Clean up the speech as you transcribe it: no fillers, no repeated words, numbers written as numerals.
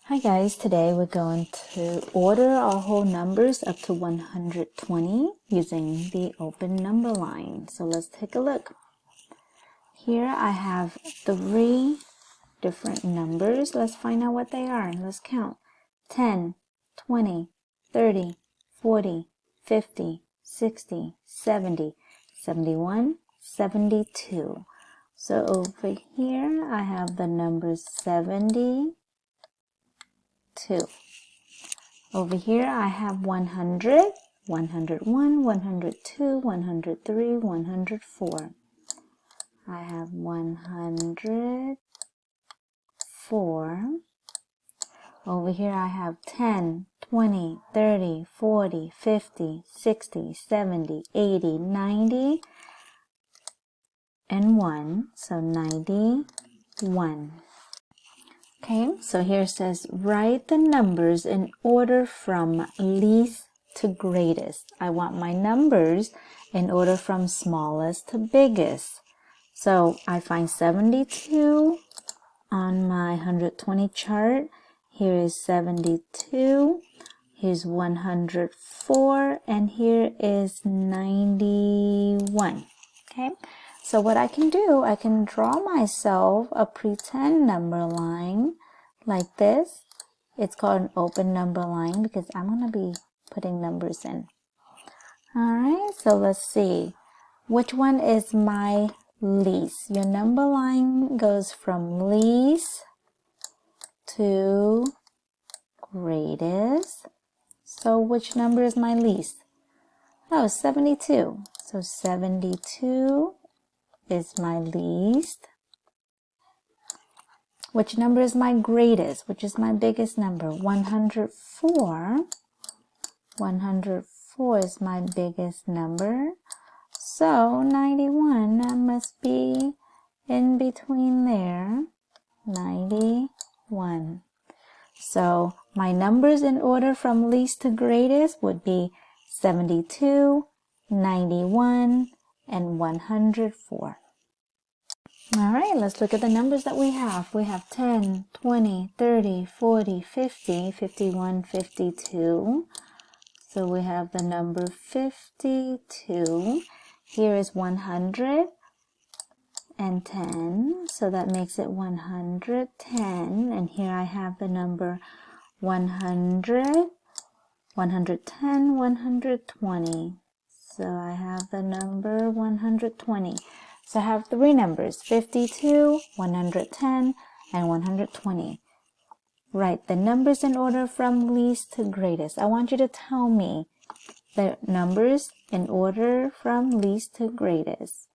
Hi guys, today we're going to order our whole numbers up to 120 using the open number line. So let's take a look. Here I have 3 different numbers. Let's find out what they are. Let's count. 10, 20, 30, 40, 50, 60, 70, 71, 72. So over here I have the number 72. Over here I have 100, 101, 102, 103, 104. I have 104. Over here I have 10, 20, 30, 40, 50, 60, 70, 80, 90, and 1. So 91. Okay, so here it says, write the numbers in order from least to greatest. I want my numbers in order from smallest to biggest. So I find 72 on my 120 chart. Here is 72. Here's 104. And here is 91. Okay. So what I can do, I can draw myself a pretend number line like this. It's called an open number line because I'm going to be putting numbers in. Alright, so let's see. Which one is my least? Your number line goes from least to greatest. So which number is my least? Oh, 72. So 72 is my least. Which number is my greatest? Which is my biggest number? 104. 104 is my biggest number. So 91, that must be in between there. 91. So my numbers in order from least to greatest would be 72, 91, and 104. All right, let's look at the numbers that we have. We have 10, 20, 30, 40, 50, 51, 52. So we have the number 52. Here is 110. So that makes it 110. And here I have the number 100, 110, 120. So I have the number 120. So I have 3 numbers, 52, 110, and 120. Write the numbers in order from least to greatest. I want you to tell me the numbers in order from least to greatest.